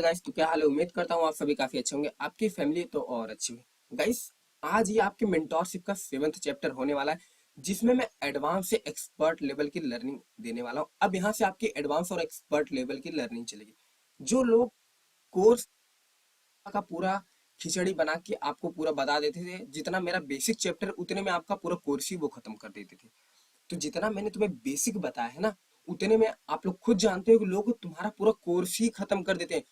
Guys, तो क्या हाल है? उम्मीद करता हूँ आप सभी काफी अच्छे होंगे, आपकी फैमिली तो और अच्छी होगी। गाइस, आज ये आपके मेंटोरशिप का 7th चैप्टर होने वाला है, जिसमें मैं एडवांस से एक्सपर्ट लेवल की लर्निंग देने वाला हूँ। अब यहाँ से आपकी एडवांस और एक्सपर्ट लेवल की लर्निंग चलेगी। जो लोग कोर्स का पूरा खिचड़ी बना के आपको पूरा बता देते थे, जितना मेरा बेसिक चैप्टर उतने में आपका पूरा कोर्स ही वो खत्म कर देते थे। तो जितना मैंने तुम्हें बेसिक बताया है ना, उतने में आप लोग खुद जानते हो कि लोग तुम्हारा पूरा कोर्स ही खत्म कर देते हैं।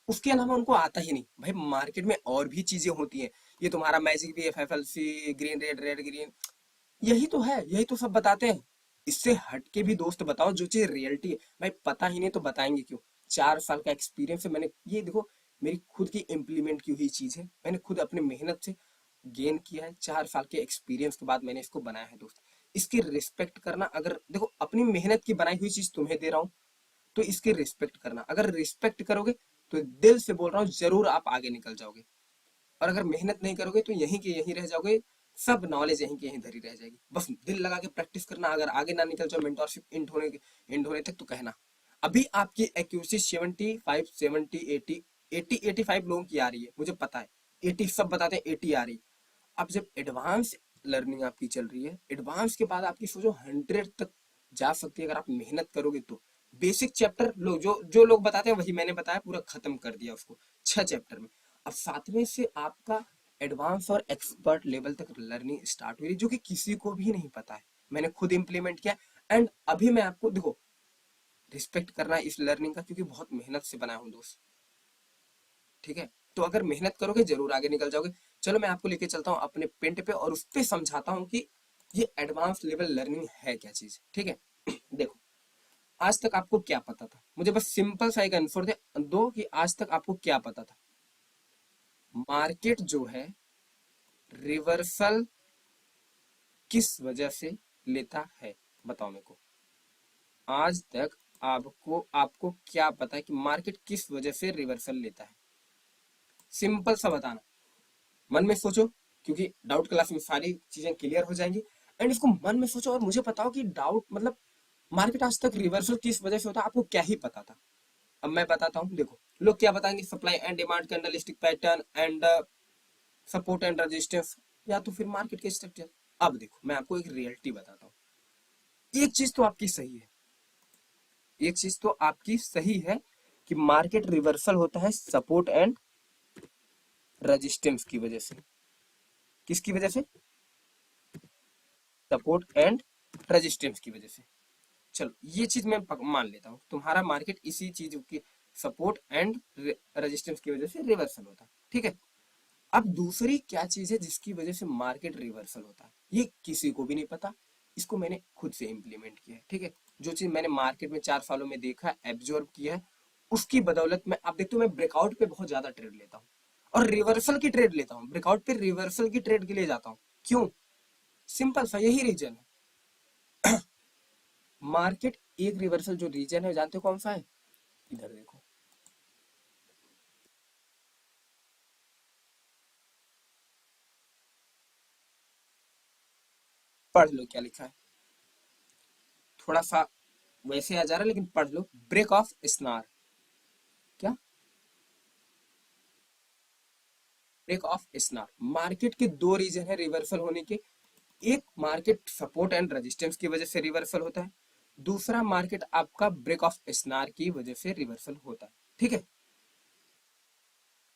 उसके अलावा उनको आता ही नहीं। भाई, मार्केट में और भी चीजें होती हैं। ये तुम्हारा मैजिक भी, FFLC, green red, red green, यही तो है, यही तो सब बताते हैं। इससे हट के भी दोस्त बताओ जो चीज रियलिटी है। भाई, पता ही नहीं तो बताएंगे क्यों? 4 साल का एक्सपीरियंस है, मैंने ये देखो, मेरी खुद की इम्प्लीमेंट की हुई चीज है। मैंने खुद अपनी मेहनत से गेन किया है। 4 साल के एक्सपीरियंस के बाद मैंने इसको बनाया है दोस्त। इसकी रिस्पेक्ट करना। अगर देखो, अपनी मेहनत की बनाई हुई चीज तुम्हें दे रहा हूं, तो इसकी रिस्पेक्ट करना। अगर रिस्पेक्ट करोगे तो दिल से बोल रहा हूँ, जरूर आप आगे निकल जाओगे। और अगर मेहनत नहीं करोगे तो यहीं के यहीं रह जाओगे। सब नॉलेज यहीं की यहीं धरी रह जाएगी। बस दिल लगा के प्रैक्टिस करना। अगर आगे ना निकल जाओ मेंटोरशिप एंड होने तक, तो कहना। अभी आपकी एक्यूरेसी 75, 70, 80, 85 लोगों की आ रही है, मुझे पता है। 80 सब बताते हैं, 80 आ रही है। अब जब एडवांस लर्निंग आपकी चल रही है, एडवांस के बाद आपकी सोचो 100 तक जा सकती है, अगर आप मेहनत करोगे तो। बेसिक चैप्टर लोग जो जो लोग बताते हैं वही मैंने बताया, पूरा खत्म कर दिया उसको 6 चैप्टर में। अब 7वें से आपका एडवांस और एक्सपर्ट लेवल तक लर्निंग स्टार्ट हुई, जो कि किसी को भी नहीं पता है। मैंने खुद इंप्लीमेंट किया। एंड अभी मैं आपको देखो, रिस्पेक्ट करना है इस लर्निंग का, क्योंकि बहुत मेहनत से बनाया हूं दोस्त। ठीक है, तो अगर मेहनत करोगे जरूर आगे निकल जाओगे। चलो, मैं आपको लेके चलता हूँ अपने पेंट पे और उस पे समझाता हूँ कि ये एडवांस लेवल लर्निंग है क्या चीज। ठीक है, देखो, आज तक आपको क्या पता था? मुझे बस सिंपल सा एक आंसर दे दो कि आज तक आपको क्या पता था। मार्केट जो है, रिवर्सल किस वजह से लेता है? बताओ मेरे को। आज तक आपको आपको क्या पता है कि मार्केट किस वजह से रिवर्सल लेता है? सिंपल सा बताना। मन में सोचो, क्योंकि डाउट क्लास में सारी चीजें क्लियर हो जाएंगी। एंड इसको मन में सोचो और मुझे बताओ कि डाउट मतलब मार्केट आज तक रिवर्सल किस वजह से होता है, आपको क्या ही पता था? अब मैं बताता हूँ। देखो, लोग क्या बताएंगे, supply and demand candlestick pattern and support and resistance, या तो फिर मार्केट के स्ट्रक्चर। अब देखो, मैं आपको एक रियलिटी बताता हूँ। एक चीज तो आपकी सही है, एक चीज तो आपकी सही है कि मार्केट रिवर्सल होता है सपोर्ट एंड रेजिस्टेंस की वजह से। किसकी वजह से? सपोर्ट एंड रेजिस्टेंस की वजह से। चलो, ये चीज मैं मान लेता हूँ, तुम्हारा मार्केट इसी चीज की सपोर्ट एंड रेजिस्टेंस की वजह से रिवर्सल होता है। ठीक है, अब दूसरी क्या चीज है जिसकी वजह से मार्केट रिवर्सल होता है, ये किसी को भी नहीं पता। इसको मैंने खुद से इंप्लीमेंट किया है। ठीक है, जो चीज मैंने मार्केट में 4 सालों में देखा, एब्जॉर्ब किया है, उसकी बदौलत में आप देखते हो, मैं ब्रेकआउट पे बहुत ज्यादा ट्रेड लेता हूँ और रिवर्सल की ट्रेड लेता हूँ। ब्रेकआउट पे रिवर्सल की ट्रेड के लिए जाता हूँ। क्यों? सिंपल सा यही रीजन है। मार्केट एक रिवर्सल जो रीजन है, जानते हो कौन सा है? इधर देखो, पढ़ लो क्या लिखा है। थोड़ा सा वैसे आ जा रहा है, लेकिन पढ़ लो। Break of स्नार। क्या? Break of स्नार। मार्केट के दो रीजन है रिवर्सल होने के। एक, मार्केट सपोर्ट एंड रेजिस्टेंस की वजह से रिवर्सल होता है। दूसरा, मार्केट आपका ब्रेक ऑफ स्नार की वजह से रिवर्सल होता है। ठीक है,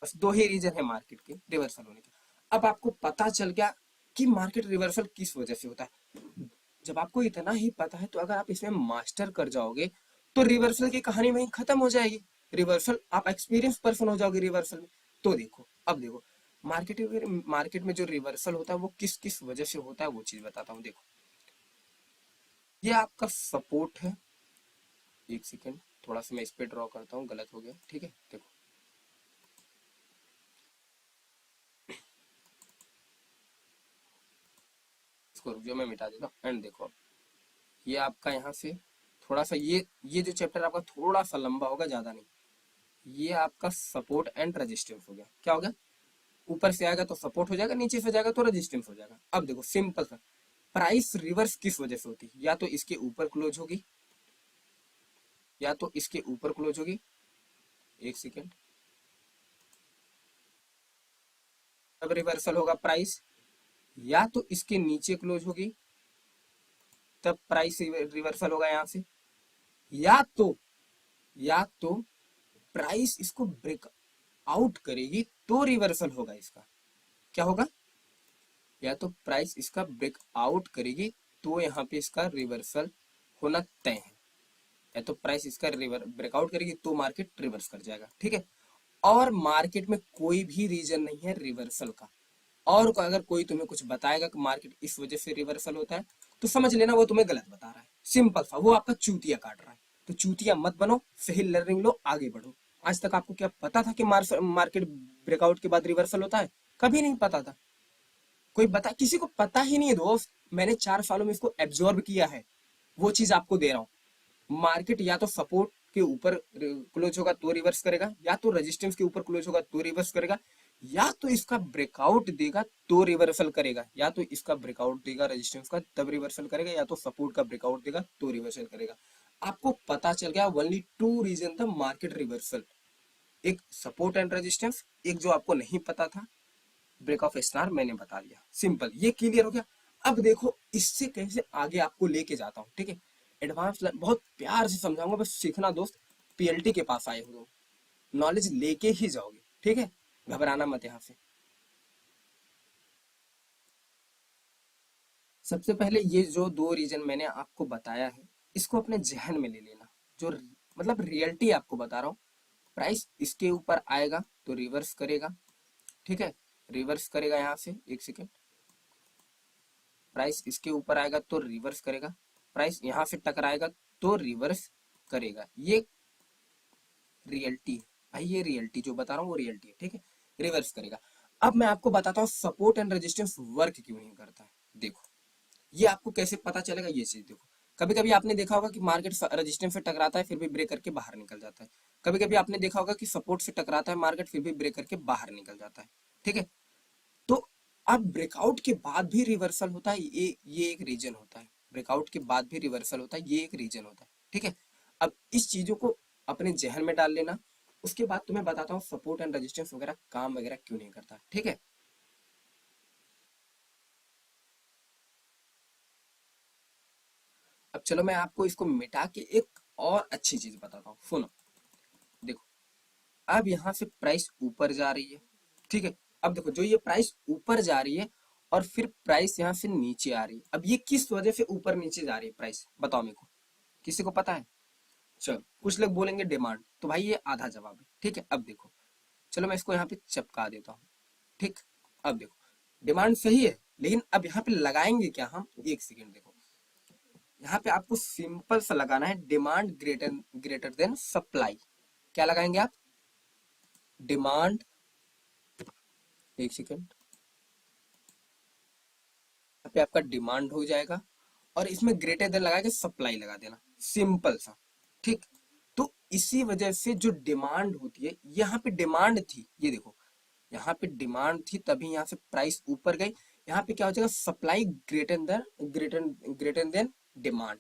बस दो ही रीजन है मार्केट के रिवर्सल होने के। अब आपको पता चल गया कि मार्केट रिवर्सल किस वजह से होता है। जब आपको इतना ही पता है, तो अगर आप इसमें मास्टर कर जाओगे, तो रिवर्सल की कहानी वहीं खत्म हो जाएगी। रिवर्सल, आप एक्सपीरियंस पर्सन हो जाओगे रिवर्सल में। तो देखो, अब देखो, मार्केट में जो रिवर्सल होता है वो किस किस वजह से होता है, वो चीज बताता हूँ। देखो, ये आपका सपोर्ट है। एक सेकेंड, थोड़ा सा मैं इस पे ड्रॉ करता हूँ, गलत हो गया। ठीक है, देखो, इसको रुक जाओ, मैं मिटा देता हूँ। एंड देखो, ये आपका यहाँ से थोड़ा सा, ये जो चैप्टर आपका थोड़ा सा लंबा होगा, ज्यादा नहीं। ये आपका सपोर्ट एंड रेजिस्टेंस हो गया। क्या हो गया? ऊपर से आएगा तो सपोर्ट हो जाएगा, नीचे से जाएगा तो रेजिस्टेंस हो जाएगा। अब देखो, सिंपल सा, प्राइस रिवर्स किस वजह से होती है? या तो इसके ऊपर क्लोज होगी, या तो इसके ऊपर क्लोज होगी। एक सेकेंड, तब रिवर्सल होगा प्राइस, या तो इसके नीचे क्लोज होगी तब प्राइस रिवर्सल होगा यहां से, या तो या तो प्राइस इसको ब्रेक आउट करेगी तो रिवर्सल होगा इसका। क्या होगा? या तो प्राइस इसका ब्रेक आउट करेगी तो यहाँ पे इसका रिवर्सल होना तय है, या तो प्राइस इसका ब्रेकआउट करेगी तो मार्केट रिवर्स कर जाएगा। ठीक है, और मार्केट में कोई भी रीजन नहीं है रिवर्सल का। और अगर कोई तुम्हें कुछ बताएगा कि मार्केट इस वजह से रिवर्सल होता है, तो समझ लेना वो तुम्हें गलत बता रहा है। सिंपल सा, वो आपका चूतिया काट रहा है। तो चूतिया मत बनो, सही लर्निंग लो, आगे बढ़ो। आज तक आपको क्या पता था कि मार्केट ब्रेकआउट के बाद रिवर्सल होता है? कभी नहीं पता था। कोई बता, किसी को पता ही नहीं है दोस्त। मैंने 4 सालों में इसको एब्जॉर्ब किया है, वो चीज आपको दे रहा हूँ। मार्केट या तो सपोर्ट के ऊपर क्लोज होगा तो रिवर्स करेगा, या तो रेजिस्टेंस के ऊपर क्लोज होगा तो रिवर्स करेगा, या तो इसका ब्रेकआउट देगा तो रिवर्सल करेगा, या तो इसका ब्रेकआउट देगा रेजिस्टेंस का तब रिवर्सल करेगा, या तो सपोर्ट का ब्रेकआउट देगा तो रिवर्सल करेगा। आपको पता चल गया ओनली 2 रीजन था मार्केट रिवर्सल, एक सपोर्ट एंड रेजिस्टेंस, एक जो आपको नहीं पता था ब्रेक ऑफ स्टार, मैंने बता दिया। सिंपल, ये क्लियर हो गया। अब देखो इससे कैसे आगे आपको लेके जाता हूँ। ठीक है, एडवांस बहुत प्यार से समझाऊंगा, बस सीखना दोस्त। पीएलटी के पास आए हो, नॉलेज लेके ही जाओगे। ठीक है, घबराना मत यहाँ से। सबसे पहले ये जो 2 रीजन मैंने आपको बताया है, इसको अपने जहन में ले लेना। जो मतलब रियलिटी आपको बता रहा हूँ, प्राइस इसके ऊपर आएगा तो रिवर्स करेगा। ठीक है, रिवर्स करेगा यहाँ से, एक सेकेंड, प्राइस इसके ऊपर आएगा तो रिवर्स करेगा, प्राइस यहां से टकराएगा तो रिवर्स करेगा। ये रियलिटी है भाई, ये रियलिटी जो बता रहा हूँ वो रियलिटी है। ठीक है, रिवर्स करेगा। अब मैं आपको बताता हूँ सपोर्ट एंड रेजिस्टेंस वर्क क्यों नहीं करता है। देखो, ये आपको कैसे पता चलेगा, ये चीज देखो। कभी कभी आपने देखा होगा कि मार्केट रेजिस्टेंस से टकराता है फिर भी ब्रेक करके बाहर निकल जाता है। कभी कभी आपने देखा होगा कि सपोर्ट से टकराता है मार्केट फिर भी ब्रेक करके बाहर निकल जाता है। ठीक है, तो अब ब्रेकआउट के बाद भी रिवर्सल होता है, ये एक रीजन होता है। ब्रेकआउट के बाद भी रिवर्सल होता है, ये एक रीजन होता है। ठीक है, अब इस चीजों को अपने जहन में डाल लेना। उसके बाद तुम्हें बताता हूँ सपोर्ट एंड रेजिस्टेंस वगैरह काम वगैरह क्यों नहीं करता। ठीक है, अब चलो मैं आपको इसको मिटा के एक और अच्छी चीज बताता हूँ, सुनो। देखो, अब यहाँ से प्राइस ऊपर जा रही है। ठीक है, अब देखो जो ये प्राइस ऊपर जा रही है और फिर प्राइस यहाँ से नीचे आ रही है। अब ये किस वजह से ऊपर नीचे जा रही है प्राइस, बताओ मेरे को, किसी को पता है? चलो, कुछ लोग बोलेंगे डिमांड, तो भाई ये आधा जवाब है। ठीक है, अब देखो, चलो मैं इसको यहाँ पे चिपका देता हूँ। ठीक, अब देखो, डिमांड सही है, लेकिन अब यहाँ पे लगाएंगे क्या हम, एक सेकेंड देखो। यहाँ पे आपको सिंपल सा लगाना है, demand greater greater than supply. क्या लगाएंगे आप? डिमांड, एक सेकेंड, यहाँ पे आपका डिमांड हो जाएगा और इसमें ग्रेटर देन लगा के सप्लाई लगा देना, सिंपल सा। ठीक, तो इसी वजह से जो डिमांड होती है, यहाँ पे डिमांड थी, ये देखो यहाँ पे डिमांड थी तभी यहाँ से प्राइस ऊपर गई। यहाँ पे क्या हो जाएगा, supply greater than greater than demand.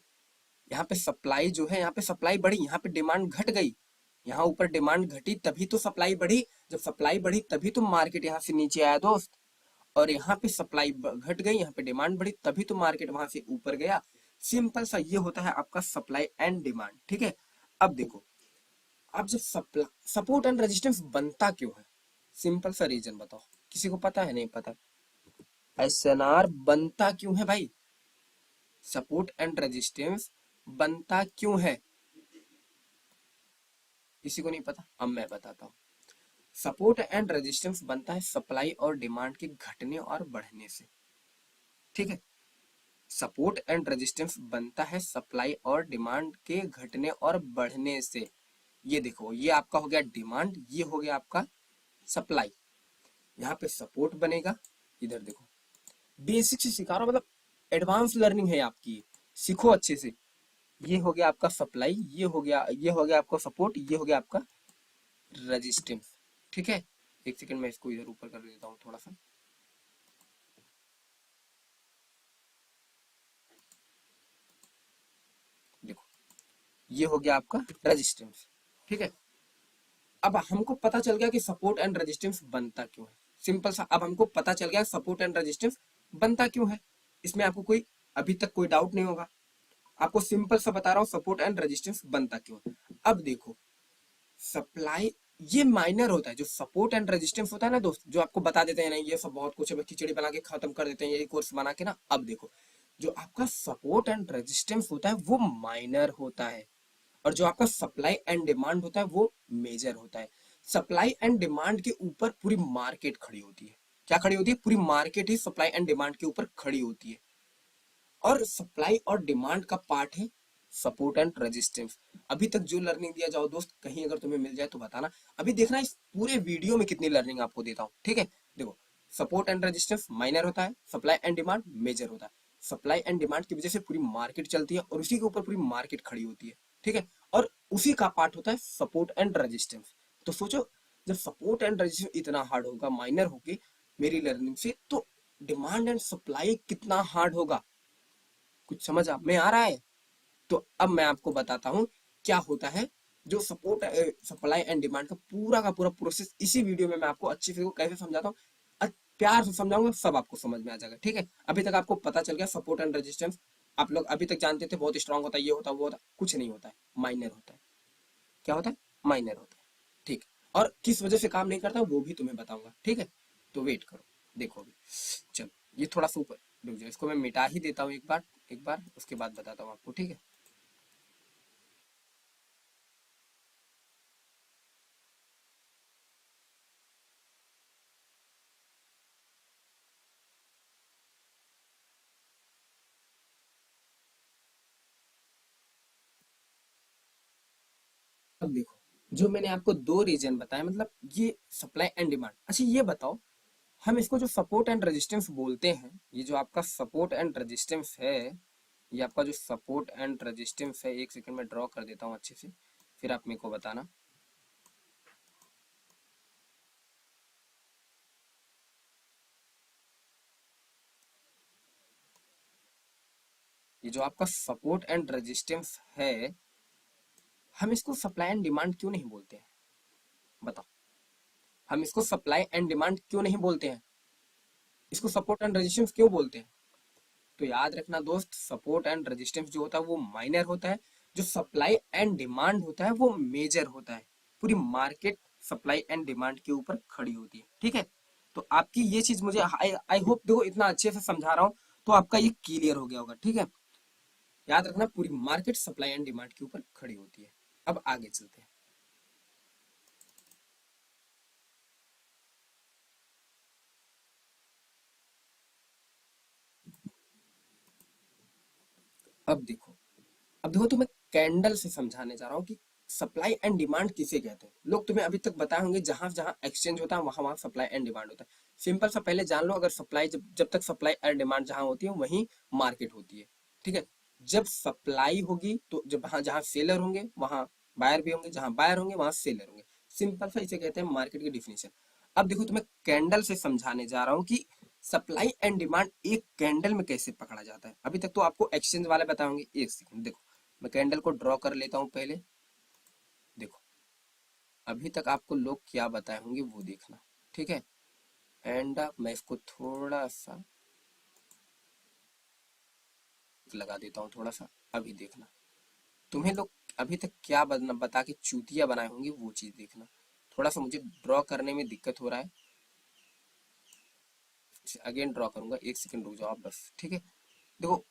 यहाँ पे सप्लाई जो है, यहाँ पे सप्लाई बढ़ी, यहाँ पे डिमांड घट गई। यहाँ ऊपर डिमांड घटी तभी तो सप्लाई बढ़ी, जब सप्लाई बढ़ी तभी तो मार्केट यहाँ से नीचे आया दोस्त। और यहाँ पे सप्लाई घट गई, यहाँ पे डिमांड बढ़ी तभी तो मार्केट वहां से ऊपर गया। सिंपल सा ये होता है आपका सप्लाई एंड डिमांड। ठीक है, अब देखो, अब जब सपोर्ट एंड रेजिस्टेंस बनता क्यों है, सिंपल सा रीजन बताओ, किसी को पता है? नहीं पता? एसएनआर बनता क्यों है भाई, सपोर्ट एंड रेजिस्टेंस बनता क्यों है, किसी को नहीं पता? अब मैं बताता हूँ। सपोर्ट एंड रेजिस्टेंस बनता है सप्लाई और डिमांड के घटने और बढ़ने से। ठीक है, सपोर्ट एंड रेजिस्टेंस बनता है सप्लाई और डिमांड के घटने और बढ़ने से। ये देखो, ये आपका हो गया डिमांड, ये हो गया आपका सप्लाई। यहाँ पे सपोर्ट बनेगा, इधर देखो, बेसिक से सिखा रहा हूं, मतलब एडवांस लर्निंग है आपकी, सीखो अच्छे से। ये हो गया आपका सप्लाई, ये हो गया आपका सपोर्ट, ये हो गया आपका रेजिस्टेंस। ठीक है, एक सेकंड मैं इसको इधर ऊपर कर देता हूँ थोड़ा सा। देखो, ये हो गया आपका रेजिस्टेंस। ठीक है, अब हमको पता चल गया कि सपोर्ट एंड रेजिस्टेंस बनता क्यों है। सिंपल सा। अब हमको पता चल गया सपोर्ट एंड रेजिस्टेंस बनता क्यों है, इसमें आपको कोई अभी तक कोई डाउट नहीं होगा। आपको सिंपल सा बता रहा हूँ सपोर्ट एंड रेजिस्टेंस बनता क्यों है। अब देखो सप्लाई, ये माइनर होता है जो सपोर्ट एंड रेजिस्टेंस होता है ना दोस्त, जो आपको बता देते हैं ना ये सब बहुत कुछ है, खिचड़ी बना के खत्म कर देते हैं यही कोर्स बना के ना। अब देखो जो आपका सपोर्ट एंड रेजिस्टेंस होता है वो माइनर होता है, और जो आपका सप्लाई एंड डिमांड होता है वो मेजर होता है। सप्लाई एंड डिमांड के ऊपर पूरी मार्केट खड़ी होती है। क्या खड़ी होती है? पूरी market he supply and demand के ऊपर खड़ी होती है। और सप्लाई और डिमांड का पार्ट है सपोर्ट एंड रेजिस्टेंस। अभी तक जो लर्निंग दिया जाओ दोस्त, कहीं अगर तुम्हें मिल जाए तो बताना। अभी देखना इस पूरे वीडियो में कितनी लर्निंग आपको देता हूँ, ठीक है। देखो सपोर्ट एंड रेजिस्टेंस माइनर होता है, सप्लाई एंड डिमांड मेजर होता है। सप्लाई एंड डिमांड की वजह से पूरी मार्केट चलती है और उसी के ऊपर पूरी मार्केट खड़ी होती है, ठीक है। और उसी का पार्ट होता है सपोर्ट एंड रेजिस्टेंस। तो सोचो जब सपोर्ट एंड रेजिस्टेंस इतना हार्ड होगा माइनर होगी मेरी लर्निंग से, तो डिमांड एंड सप्लाई कितना हार्ड होगा। कुछ समझ आप में आ रहा है? तो अब मैं आपको बताता हूँ क्या होता है जो सपोर्ट सप्लाई एंड डिमांड का पूरा प्रोसेस इसी वीडियो में मैं आपको अच्छे से कैसे समझाता हूँ। प्यार से समझाऊंगा सब आपको समझ में आ जाएगा, ठीक है। अभी तक आपको पता चल गया सपोर्ट एंड रेजिस्टेंस। आप लोग अभी तक जानते थे बहुत स्ट्रांग होता है, ये होता है वो होता है, कुछ नहीं होता है, माइनर होता है। क्या होता है? माइनर होता है, ठीक। और किस वजह से काम नहीं करता वो भी तुम्हें बताऊंगा, ठीक है। तो वेट करो, देखो अभी। चलो ये थोड़ा सा ऊपर रुक जाओ, इसको मैं मिटा ही देता हूँ एक बार उसके बाद बताता हूँ आपको, ठीक है। अब देखो जो मैंने आपको दो रीजन बताया, मतलब ये सप्लाई एंड डिमांड। अच्छा ये बताओ, हम इसको जो सपोर्ट एंड रेजिस्टेंस बोलते हैं, ये जो आपका सपोर्ट एंड रेजिस्टेंस है, ये आपका जो सपोर्ट एंड रेजिस्टेंस है, एक सेकंड में ड्रॉ कर देता हूँ अच्छे से, फिर आप मेरे को बताना। ये जो आपका सपोर्ट एंड रेजिस्टेंस है, हम इसको सप्लाई एंड डिमांड क्यों नहीं बोलते हैं? बताओ, हम इसको सप्लाई एंड डिमांड क्यों नहीं बोलते हैं? इसको सपोर्ट एंड रेजिस्टेंस क्यों बोलते हैं? तो याद रखना दोस्त, सपोर्ट एंड रेजिस्टेंस जो होता है वो माइनर होता है, जो सप्लाई एंड डिमांड होता है वो मेजर होता है। पूरी मार्केट सप्लाई एंड डिमांड के ऊपर खड़ी होती है, ठीक है। तो आपकी ये चीज मुझे आई होप देखो इतना अच्छे से समझा रहा हूँ तो आपका ये क्लियर हो गया होगा, ठीक है। याद रखना पूरी मार्केट सप्लाई एंड डिमांड के ऊपर खड़ी होती है। अब आगे चलते हैं। अब देखो तुम्हें कैंडल से समझाने जा रहा हूँ कि सप्लाई एंड डिमांड किसे कहते हैं। लोग तुम्हें अभी तक बताए होंगे जहां जहां एक्सचेंज होता है वहां वहां सप्लाई एंड डिमांड होता है। सिंपल सा पहले जान लो, अगर सप्लाई जब तक सप्लाई एंड डिमांड जहां होती है वहीं मार्केट होती है, ठीक है। जब सप्लाई होगी तो जब जहां जहां सेलर होंगे वहां बायर भी होंगे, जहां बायर होंगे वहां सेलर होंगे। सिंपल सा इसे कहते हैं मार्केट की डिफिनेशन। अब देखो तुम्हें कैंडल से समझाने जा रहा हूँ कि सप्लाई एंड डिमांड एक कैंडल में कैसे पकड़ा जाता है। अभी तक तो आपको एक्सचेंज वाले बताएंगे, एक सेकंड देखो मैं कैंडल को ड्रॉ कर लेता हूं पहले। देखो अभी तक आपको लोग क्या बताए होंगे वो देखना, ठीक है। एंड मैं इसको थोड़ा सा लगा देता हूँ थोड़ा सा, अभी देखना तुम्हें लोग अभी तक क्या बता के चूतिया बनाए होंगे वो चीज देखना। थोड़ा सा मुझे ड्रॉ करने में दिक्कत हो रहा है, अगेन ड्रॉ करूंगा, एक सेकंड रुक जाओ आप बस, ठीक है। देखो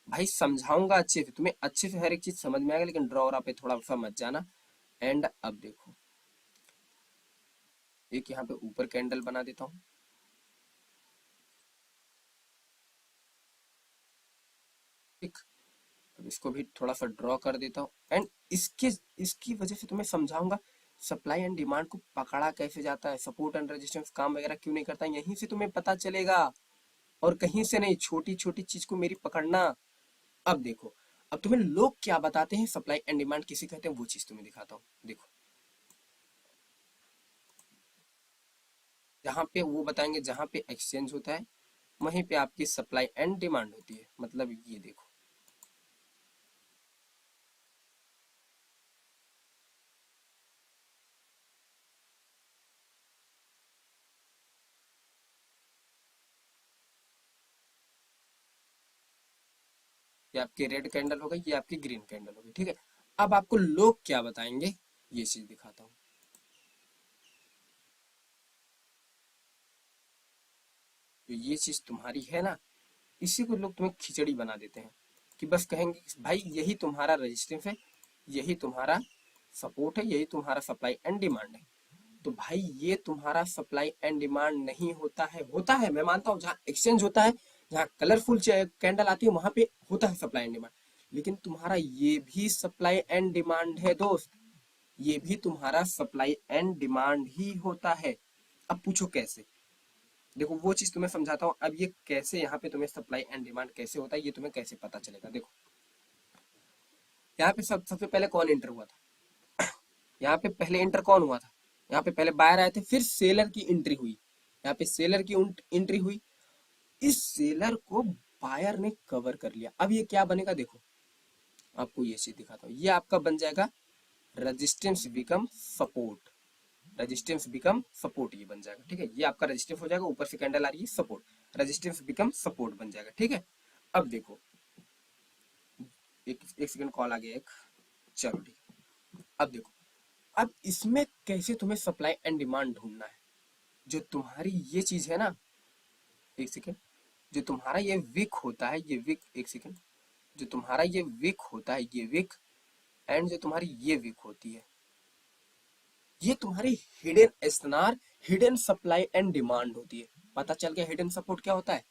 भाई समझाऊंगा अच्छे से, तुम्हें अच्छे से हर एक चीज समझ में आएगा, लेकिन ड्रॉ पे थोड़ा सा मत जाना। एंड अब देखो एक यहाँ पे ऊपर कैंडल बना देता हूँ, ठीक। अब इसको भी थोड़ा सा ड्रॉ कर देता हूँ एंड इसके इसकी वजह से तुम्हें समझाऊंगा सप्लाई एंड डिमांड को पकड़ा कैसे जाता है, सपोर्ट एंड रेजिस्टेंस काम वगैरह क्यों नहीं करता, यहीं से तुम्हें पता चलेगा और कहीं से नहीं। छोटी छोटी चीज को मेरी पकड़ना। अब देखो, अब तुम्हें लोग क्या बताते हैं सप्लाई एंड डिमांड किसे कहते हैं वो चीज तुम्हें दिखाता हूँ। देखो जहां पे वो बताएंगे जहां पे एक्सचेंज होता है वहीं पे आपकी सप्लाई एंड डिमांड होती है। मतलब ये देखो ये आपकी रेड कैंडल हो गई, ये आपकी ग्रीन कैंडल हो गई, ठीक है। अब आपको लोग क्या बताएंगे ये चीज दिखाता हूँ। तो ये चीज तुम्हारी है ना, इसी को लोग तुम्हें खिचड़ी बना देते हैं कि बस कहेंगे कि भाई यही तुम्हारा रेजिस्टेंस है, यही तुम्हारा सपोर्ट है, यही तुम्हारा सप्लाई एंड डिमांड है। तो भाई ये तुम्हारा सप्लाई एंड डिमांड नहीं होता है। होता है, मैं मानता हूँ, जहाँ एक्सचेंज होता है, जहाँ कलरफुल कैंडल आती है वहां पे होता है सप्लाई एंड डिमांड, लेकिन तुम्हारा ये भी सप्लाई एंड डिमांड है दोस्त, ये भी तुम्हारा सप्लाई एंड डिमांड ही होता है। अब पूछो कैसे, देखो वो चीज तुम्हें समझाता हूँ। अब ये कैसे यहाँ पे तुम्हें सप्लाई एंड डिमांड कैसे होता है ये तुम्हें कैसे पता चलेगा। देखो यहाँ पे सबसे पहले कौन एंटर हुआ था, यहाँ पे पहले एंटर कौन हुआ था, यहाँ पे पहले बायर आए थे, फिर सेलर की एंट्री हुई, यहाँ पे सेलर की एंट्री हुई, इस सेलर को बायर ने कवर कर लिया। अब ये क्या बनेगा, देखो आपको ये चीज दिखाता हूँ, ये आपका बन जाएगा resistance become support, resistance become support ये बन जाएगा, ठीक है। ये आपका रेजिस्टेंस हो जाएगा, ऊपर से कैंडल आ रही है सपोर्ट, रेजिस्टेंस बिकम सपोर्ट बन जाएगा, ठीक है। अब देखो एक सेकंड कॉल आ गया एक, चलो ठीक है। अब देखो, अब इसमें कैसे तुम्हें सप्लाई एंड डिमांड ढूंढना है। जो तुम्हारी ये चीज है ना, एक सेकंड, जो तुम्हारा ये विक होता है, ये विक, एक सेकंड, जो तुम्हारा ये विक होता है, ये विक, एंड जो तुम्हारी ये विक होती है, ये तुम्हारी hidden SNR, hidden supply and demand होती है। पता चल गया हिडन सपोर्ट क्या होता है,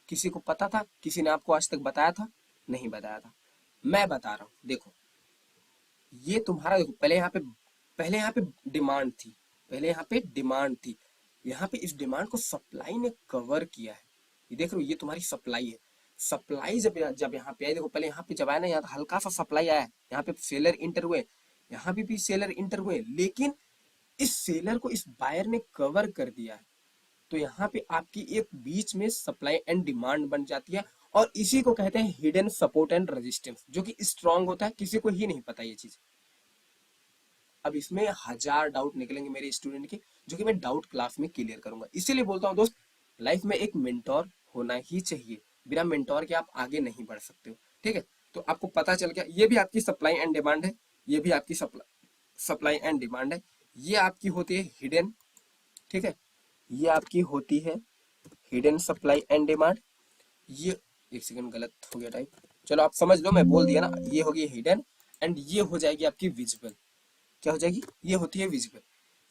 किसी को पता था, किसी ने आपको आज तक बताया था, नहीं बताया था, मैं बता रहा हूं। देखो ये तुम्हारा, देखो पहले यहाँ पे डिमांड थी, पहले यहाँ पे डिमांड थी, यहाँ पे इस डिमांड को सप्लाई ने कवर किया है। ये देख रहे हो, ये तुम्हारी सप्लाई है। सप्लाई जब जब यहाँ पे आई, देखो पहले यहाँ पे जब आया ना, यहाँ हल्का सा सप्लाई आया, यहाँ पे सेलर इंटर हुए, यहाँ पे भी सेलर इंटर हुए, लेकिन इस सेलर को इस बायर ने कवर कर दिया है। तो यहाँ पे आपकी एक बीच में सप्लाई एंड डिमांड बन जाती है, और इसी को कहते हैं हिडन सपोर्ट एंड रेजिस्टेंस, जो कि स्ट्रांग होता है, किसी को ही नहीं पता ये चीज। अब इसमें हजार डाउट निकलेंगे मेरे स्टूडेंट के, जो कि मैं डाउट क्लास में क्लियर करूंगा। इसीलिए बोलता हूँ दोस्त, लाइफ में एक मेंटोर होना ही चाहिए, बिना मेंटोर के आप आगे नहीं बढ़ सकते हो, ठीक है। तो आपको पता चल गया, ये भी आपकी सप्लाई एंड डिमांड है, ये भी आपकी सप्लाई एंड डिमांड है, ये आपकी होती है हिडन, ठीक है, ये आपकी होती है हिडन सप्लाई एंड डिमांड। ये, एक सेकंड गलत हो गया टाइप, चलो आप समझ लो, मैं बोल दिया ना, ये होगी हिडन, एंड ये हो जाएगी आपकी विजिबल। क्या हो जाएगी, ये होती है विजिबल,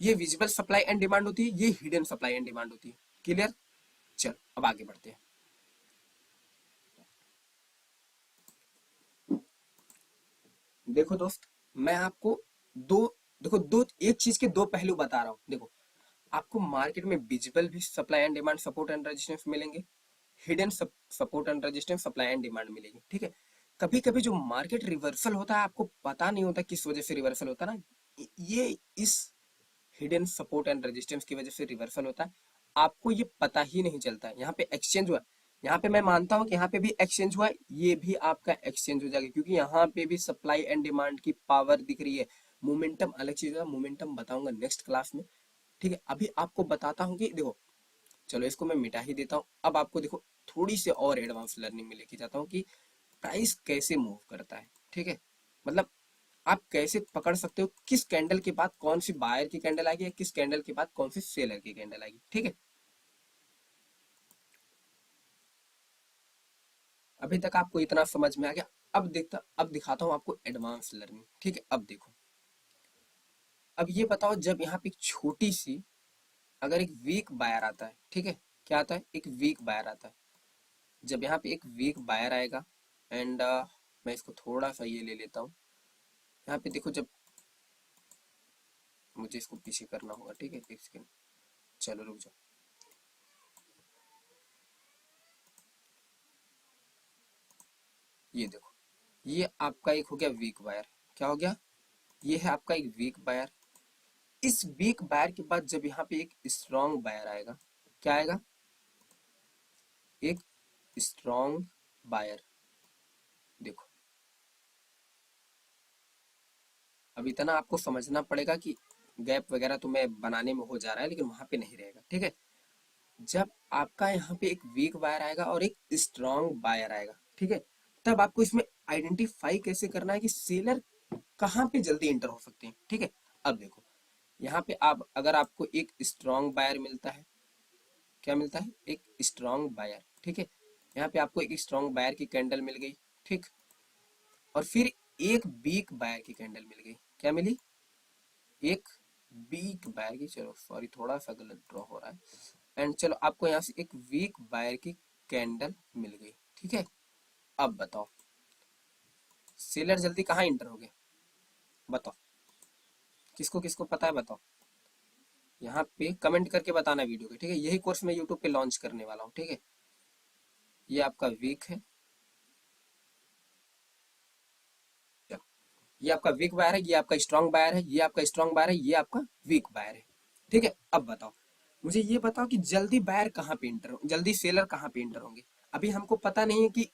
ये विजिबल सप्लाई एंड डिमांड होती है, ये हिडन सप्लाई एंड डिमांड होती है। क्लियर, चलो अब आगे बढ़ते हैं। देखो दोस्त, मैं आपको दो, देखो दो, एक चीज के दो पहलू बता रहा हूँ। देखो आपको मार्केट में विजिबल भी supply and demand, support and resistance मिलेंगे, hidden support and resistance, supply and demand मिलेगी, ठीक है। कभी कभी जो मार्केट रिवर्सल होता है, आपको पता नहीं होता किस वजह से रिवर्सल होता है ना, ये इस हिडन सपोर्ट एंड रेजिस्टेंस की वजह से रिवर्सल होता है, आपको ये पता ही नहीं चलता है। यहाँ पे एक्सचेंज हुआ, यहाँ पे मैं मानता हूँ कि यहाँ पे भी एक्सचेंज हुआ, ये भी आपका एक्सचेंज हो जाएगा, क्योंकि यहाँ पे भी सप्लाई एंड डिमांड की पावर दिख रही है। मोमेंटम अलग चीज है, मोमेंटम बताऊंगा नेक्स्ट क्लास में, ठीक है। अभी आपको बताता हूँ कि देखो, चलो इसको मैं मिटा ही देता हूँ। अब आपको देखो थोड़ी सी और एडवांस लर्निंग में लेके जाता हूँ कि प्राइस कैसे मूव करता है, ठीक है। मतलब आप कैसे पकड़ सकते हो किस कैंडल के बाद कौन सी बायर की कैंडल आएगी, या किस कैंडल के बाद कौन सी सेलर की कैंडल आएगी, ठीक है। अभी तक आपको इतना समझ में आ गया। अब दिखाता हूँ आपको एडवांस लर्निंग, ठीक है। अब देखो, अब ये बताओ, जब यहाँ पे एक छोटी सी, अगर एक वीक बायर आता है, ठीक है, क्या आता है, एक वीक बायर आता है। जब यहाँ पे एक वीक बायर आएगा, एंड मैं इसको थोड़ा सा ये ले लेता हूँ, यहाँ पे देखो, जब मुझे इसको पीछे करना होगा, ठीक है, एक सेकेंड, चलो रुक जाओ। ये देखो, ये आपका एक हो गया वीक बायर, क्या हो गया, ये है आपका एक वीक बायर। इस वीक बायर के बाद जब यहाँ पे एक स्ट्रॉन्ग बायर आएगा, क्या आएगा, एक स्ट्रॉन्ग बायर। देखो अब इतना आपको समझना पड़ेगा कि गैप वगैरह तो मैं बनाने में हो जा रहा है, लेकिन वहां पे नहीं रहेगा, ठीक है। जब आपका यहाँ पे एक वीक बायर आएगा और एक स्ट्रॉन्ग बायर आएगा, ठीक है, तब आपको इसमें आइडेंटिफाई कैसे करना है कि सेलर कहाँ पे जल्दी इंटर हो सकते हैं। ठीक है, अब देखो यहाँ पे आप अगर आपको एक स्ट्रॉन्ग बायर मिलता है, क्या मिलता है, एक स्ट्रॉन्ग बायर। ठीक है, यहाँ पे आपको एक स्ट्रॉन्ग बायर की कैंडल मिल गई। ठीक, और फिर एक वीक बायर की कैंडल मिल गई। क्या मिली, एक वीक बायर की, चलो सॉरी थोड़ा सा गलत ड्रॉ हो रहा है, एंड चलो आपको यहाँ से एक वीक बायर की कैंडल मिल गई। ठीक है, अब बताओ सेलर जल्दी कहाँ इंटर हो गए, बताओ किसको किसको पता है, बताओ यहाँ पे कमेंट करके बताना वीडियो के। ठीक है, यही कोर्स मैं यूट्यूब पे लॉन्च करने वाला हूँ। ठीक है, ये आपका वीक है, ये आपका वीक बायर है, ये आपका स्ट्रॉन्ग बायर है, ये आपका स्ट्रॉन्ग बायर है, ये आपका वीक बायर है। ठीक है, अब बताओ मुझे ये बताओ कि जल्दी बायर कहाँ पे इंटर हो, जल्दी सेलर कहाँ पे इंटर होंगे। अभी हमको पता नहीं है कि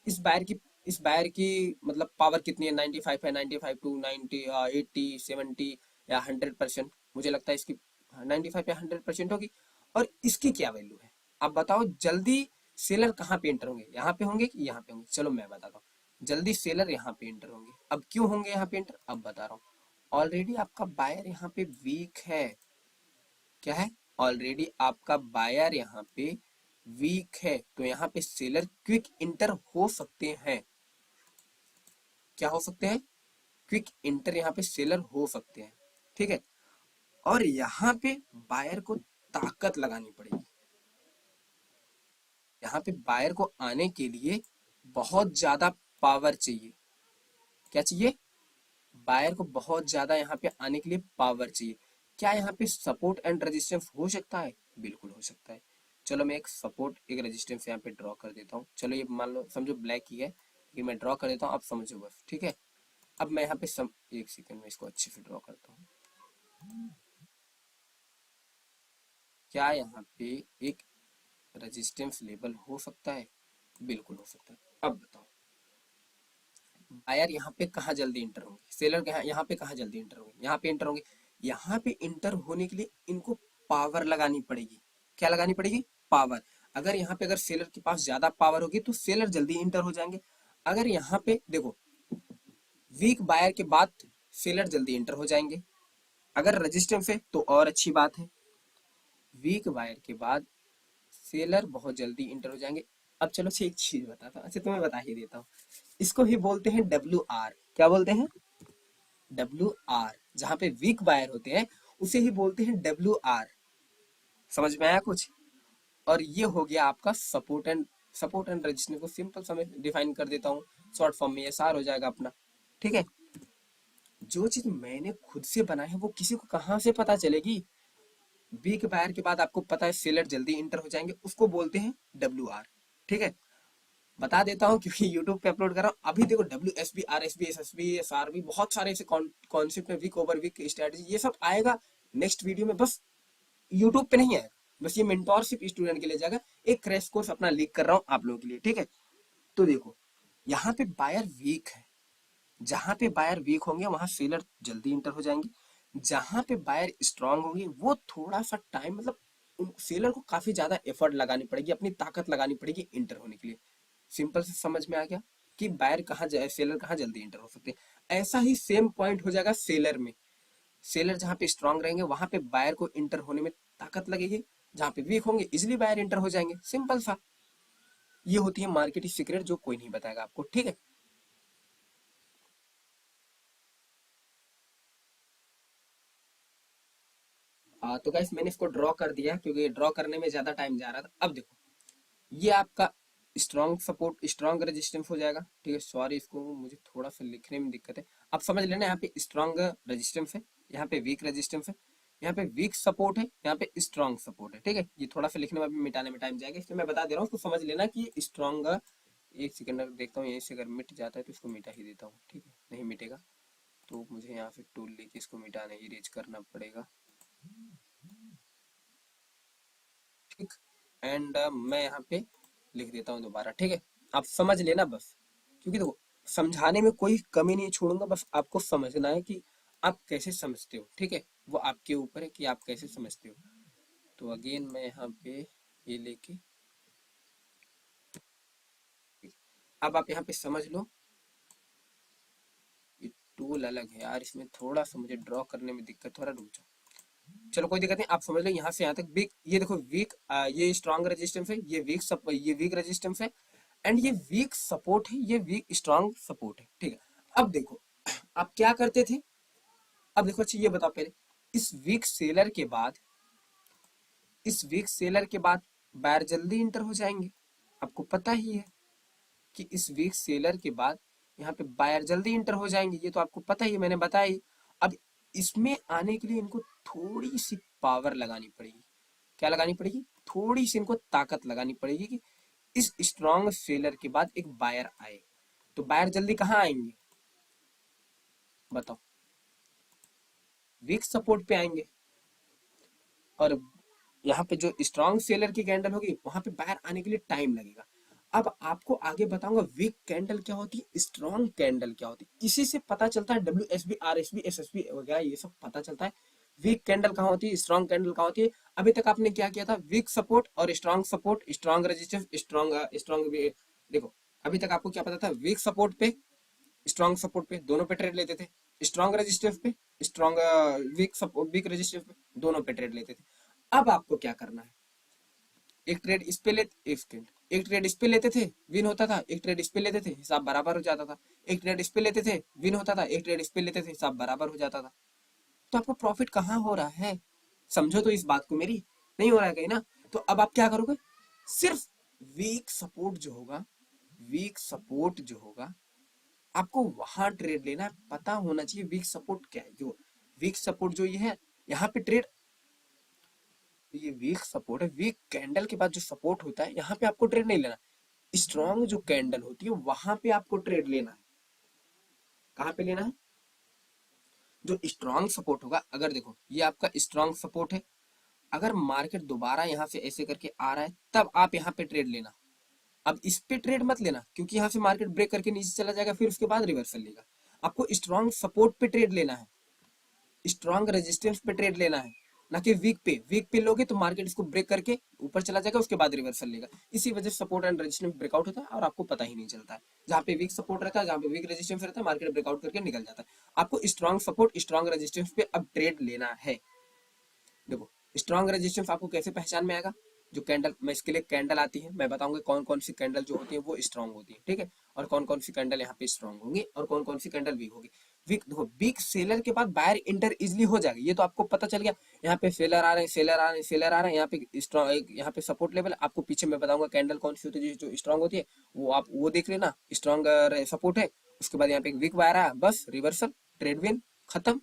इस बायर की इस बायर की मतलब पावर कितनी है, 95 है, 95 टू 90, 80, 70 या 100%। मुझे लगता है इसकी 95 या 100% होगी। और इसकी क्या वैल्यू है, आप बताओ जल्दी सेलर कहाँ पे इंटर होंगे, यहाँ पे होंगे कि यहाँ पे होंगे। चलो मैं बताता हूँ, जल्दी सेलर यहाँ पे इंटर होंगे। अब क्यों होंगे यहाँ पे इंटर, अब बता रहा हूँ। ऑलरेडी आपका बायर यहाँ पे वीक है, क्या है, ऑलरेडी आपका बायर यहाँ पे वीक है, तो यहाँ पे सेलर क्विक इंटर हो सकते हैं। क्या हो सकते हैं, क्विक इंटर यहाँ पे सेलर हो सकते हैं। ठीक है, और यहाँ पे बायर को ताकत लगानी पड़ेगी। यहाँ पे बायर को आने के लिए बहुत ज्यादा पावर चाहिए। क्या चाहिए, बायर को बहुत ज्यादा यहाँ पे आने के लिए पावर चाहिए। क्या यहाँ पे सपोर्ट एंड रेजिस्टेंस हो सकता है, बिल्कुल हो सकता है। चलो मैं एक सपोर्ट एक रेजिस्टेंस यहाँ पे ड्रॉ कर देता हूँ। चलो ये मान लो समझो ब्लैक ही है, लेकिन मैं ड्रॉ कर देता हूँ, आप समझो बस। ठीक है, अब मैं यहाँ पे एक सेकंड में इसको अच्छे से ड्रॉ करता हूँ। क्या यहाँ पे एक रेजिस्टेंस लेवल हो सकता है, बिल्कुल हो सकता है। अब बताओ बायर यहाँ पे कहाँ जल्दी इंटर होंगे, सेलर यहाँ पे कहाँ जल्दी इंटर होंगे, यहाँ पे इंटर होंगे। यहाँ पे इंटर होने के लिए इनको पावर लगानी पड़ेगी। क्या लगानी पड़ेगी, पावर। अगर यहाँ पे अगर सेलर के पास ज्यादा पावर होगी तो सेलर जल्दी इंटर हो जाएंगे। अगर यहाँ पे देखो वीक बायर के बाद सेलर जल्दी इंटर हो जाएंगे। अगर रेजिस्टेंस है तो और अच्छी बात है, वीक बायर के बाद सेलर बहुत जल्दी इंटर हो जाएंगे। अब चलो से एक चीज बताता हूँ, अच्छा तुम्हें बता ही देता हूँ। इसको ही बोलते हैं WR, क्या बोलते हैं, WR। जहां पे वीक बायर होते हैं उसे ही बोलते हैं WR। समझ में आया कुछ। और ये हो गया आपका सपोर्ट एंड रेजिस्टेंस को सिंपल समय डिफाइन कर देता हूँ, शॉर्ट फॉर्म में SR हो जाएगा अपना। ठीक है, जो चीज मैंने खुद से बनाई है वो किसी को कहाँ से पता चलेगी। वीक बायर के बाद आपको पता है सेलर जल्दी इंटर हो जाएंगे, उसको बोलते हैं WR। ठीक है, बता देता हूँ क्योंकि यूट्यूब पे अपलोड कर रहा हूँ। अभी देखो WSB, RSB, SSB, SRB, बहुत सारे ऐसे कॉन्सेप्ट में, वीक ओवर वीक स्ट्रेटजी, ये सब आएगा नेक्स्ट वीडियो में। बस यूट्यूब पे नहीं आएगा, बस ये मेंटोरशिप स्टूडेंट के लिए जाएगा। एक क्रैश कोर्स अपना लीक कर रहा हूँ आप लोगों के लिए। ठीक है, तो देखो यहाँ पे बायर वीक है, जहां पे बायर वीक होंगे वहां सेलर जल्दी इंटर हो जाएंगे। जहां पे बायर स्ट्रांग होंगे वो थोड़ा सा टाइम मतलब सेलर को काफी ज्यादा एफर्ट लगानी पड़ेगी, अपनी ताकत लगानी पड़ेगी इंटर होने के लिए। सिंपल से समझ में आ गया कि बायर कहाँ जाए, सेलर कहाँ जल्दी इंटर हो सकते हैं। ऐसा ही सेम पॉइंट हो जाएगा सेलर में। सेलर जहां पे स्ट्रांग रहेंगे वहां पे बायर को इंटर होने में ताकत लगेगी, जहां पे वीक होंगे इजिली बायर इंटर हो जाएंगे। सिंपल सा, ये होती है मार्केट सीक्रेट जो कोई नहीं बताएगा आपको। ठीक है, तो गाइस मैंने इसको ड्रॉ कर दिया क्योंकि ड्रॉ करने में ज्यादा टाइम जा रहा था। अब देखो ये आपका स्ट्रॉन्ग सपोर्ट स्ट्रॉन्ग रेजिस्टेंस हो जाएगा। ठीक है, सॉरी इसको मुझे थोड़ा सा लिखने में दिक्कत है, आप समझ लेना। यहाँ पे स्ट्रॉन्ग रेजिस्टेंस है, यहाँ पे वीक रेजिस्टेंस है, यहाँ पे वीक सपोर्ट है, यहाँ पे स्ट्रॉन्ग सपोर्ट है। ठीक है, ये थोड़ा सा लिखने में भी मिटाने में टाइम जाएगा, इसलिए मैं बता दे रहा हूँ, उसको समझ लेना कि स्ट्रॉन्ग। एक सेकंड देखता हूँ यहीं से अगर मिट जाता है तो इसको मिटा ही देता हूँ। ठीक है, नहीं मिटेगा तो मुझे यहाँ से टूल लेके इसको मिटाने इरेज करना पड़ेगा। ठीक, एंड मैं यहाँ पे लिख देता हूँ दोबारा। ठीक है, आप समझ लेना बस, क्योंकि देखो समझाने में कोई कमी नहीं छोड़ूंगा, बस आपको समझना है कि आप कैसे समझते हो। ठीक है, वो आपके ऊपर है कि आप कैसे समझते हो। तो अगेन मैं यहाँ पे ये लेके अब आप यहाँ पे समझ लो, ये टूल अलग है यार, इसमें थोड़ा सा मुझे ड्रॉ करने में दिक्कत हो रहा है, रुक जाओ। चलो कोई दिक्कत नहीं, आप समझ लो यहाँ से यहाँ तक वीक, ये देखो वीक, ये स्ट्रॉन्ग रेजिस्टेंस है, ये वीक रेजिस्टेंस है, एंड ये वीक सपोर्ट है, ये वीक स्ट्रॉन्ग सपोर्ट है, ठीक है। अब देखो आप क्या करते थे, अब देखो अच्छा ये बताओ पहले, इस वीक सेलर के बाद, इस वीक सेलर के बाद बायर जल्दी इंटर हो जाएंगे, आपको पता ही है कि इस वीक सेलर के बाद यहाँ पे बायर जल्दी इंटर हो जाएंगे, ये तो आपको पता ही है, मैंने बताया ही। अब इसमें आने के लिए इनको थोड़ी सी पावर लगानी पड़ेगी, क्या लगानी पड़ेगी, थोड़ी सी इनको ताकत लगानी पड़ेगी कि इस स्ट्रॉन्ग सेलर के बाद एक बायर आए। तो बायर जल्दी कहाँ आएंगे बताओ, वीक सपोर्ट पे आएंगे, और यहाँ पे जो स्ट्रॉन्ग सेलर की कैंडल होगी वहां पे बाहर आने के लिए टाइम लगेगा। अब आपको आगे बताऊंगा वीक कैंडल क्या होती है, स्ट्रॉन्ग कैंडल क्या होती है, इसी से पता चलता है WSB RSB SSB वगैरह ये सब पता चलता है। वीक कैंडल कहाँ होती है, स्ट्रॉन्ग कैंडल कहाँ होती है। अभी तक आपने क्या किया था, वीक सपोर्ट और strong support, strong resistance, strong strong, देखो अभी तक आपको क्या पता था, वीक सपोर्ट पे, स्ट्रॉन्ग सपोर्ट पे दोनों पे ट्रेड लेते थे, स्ट्रॉन्ग रेजिस्टेंस पे, strong weak support, weak resistance पे दोनों पे ट्रेड लेते थे। अब आपको क्या करना है, एक ट्रेड इस पे लेते, एक सेकंड, एक ट्रेड इस पे लेते थे विन होता था, एक ट्रेड इस पे लेते थे हिसाब बराबर हो जाता था, एक ट्रेड इस पे लेते थे विन होता था, एक ट्रेड इस पे लेते थे हिसाब बराबर हो जाता था। तो आपको प्रॉफिट कहाँ हो रहा है, समझो तो इस बात को मेरी, नहीं हो रहा है कहीं ना। तो अब आप क्या करोगे, सिर्फ वीक सपोर्ट जो होगा, वीक सपोर्ट जो होगा आपको वहां ट्रेड लेना है, पता होना चाहिए वीक सपोर्ट क्या है। जो वीक सपोर्ट जो ये है, यहाँ पे ट्रेड, ये वीक सपोर्ट है, वीक कैंडल के बाद जो सपोर्ट होता है यहाँ पे आपको ट्रेड नहीं लेना, स्ट्रॉन्ग जो कैंडल होती है वहां पे आपको ट्रेड लेना है। कहाँ पे लेना है, जो स्ट्रॉन्ग सपोर्ट होगा, अगर देखो ये आपका स्ट्रॉन्ग सपोर्ट है, अगर मार्केट दोबारा यहाँ से ऐसे करके आ रहा है तब आप यहाँ पे ट्रेड लेना। अब इस पे ट्रेड मत लेना क्योंकि यहाँ से मार्केट ब्रेक करके नीचे चला जाएगा, फिर उसके बाद रिवर्सल लेगा। आपको स्ट्रॉन्ग सपोर्ट पे ट्रेड लेना है, स्ट्रॉन्ग रेजिस्टेंस पे ट्रेड लेना है, ना कि वीक पे। वीक पे लोगे तो मार्केट इसको ब्रेक करके ऊपर चला जाएगा, उसके बाद रिवर्सल लेगा। इसी वजह से सपोर्ट एंड रेजिस्टेंस ब्रेकआउट होता है और आपको पता ही नहीं चलता है। जहाँ पे वीक सपोर्ट रहता है, जहाँ पे वीक रेजिस्टेंस रहता है, मार्केट ब्रेकआउट करके निकल जाता है। आपको स्ट्रॉन्ग सपोर्ट, स्ट्रॉन्ग रेजिस्टेंस पे अब ट्रेड लेना है। देखो स्ट्रॉन्ग रेजिस्टेंस आपको कैसे पहचान में आएगा, जो कैंडल, मैं इसके लिए कैंडल आती है, मैं बताऊंगा कौन कौन सी कैंडल जो होती है वो स्ट्रॉन्ग होती है, ठीक है, और कौन कौन सी कैंडल यहाँ पे स्ट्रॉन्ग होंगी और कौन कौन सी कैंडल वीक होगी। वीक देखो, वीक सेलर के बाद बायर इंटर इजिली हो जाएगा, ये तो आपको पता चल गया। यहाँ पे सेलर आ रहे हैं, सेलर आ रहे हैं, सेलर आ रहे हैं, यहाँ पे स्ट्रॉन्ग, यहाँ पे सपोर्ट लेवल आपको पीछे मैं बताऊंगा कैंडल कौन सी होती है जो स्ट्रॉन्ग होती है, वो आप वो देख लेना, स्ट्रॉन्ग सपोर्ट है। उसके बाद यहाँ पे वीक वायर आया, बस रिवर्सल, ट्रेड विन, खत्म।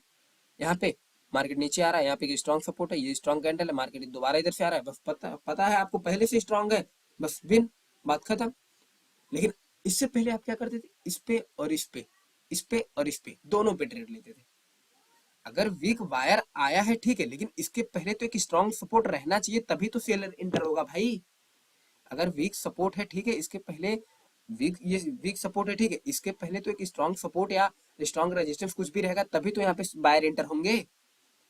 यहाँ पे मार्केट नीचे आ रहा है, यहाँ पे स्ट्रॉन्ग सपोर्ट है, ये स्ट्रॉन्ग कैंडल है, मार्केट दोबारा इधर से आ रहा है, बस पता पता है आपको पहले से स्ट्रॉन्ग है, बस विन, बात खत्म। लेकिन इससे पहले आप क्या करते थे, इस पे और इस पे, इस पे और इस पे दोनों पे ट्रेड लेते थे। अगर वीक वायर आया है ठीक है, लेकिन इसके पहले तो एक स्ट्रॉन्ग सपोर्ट रहना चाहिए, तभी तो सेलर इंटर होगा भाई। अगर वीक सपोर्ट है ठीक है, इसके पहले वीक, ये वीक सपोर्ट है ठीक है, इसके पहले तो एक स्ट्रॉन्ग सपोर्ट या स्ट्रॉन्ग रेजिस्टेंस कुछ भी रहेगा, तभी तो यहाँ पे बायर इंटर होंगे।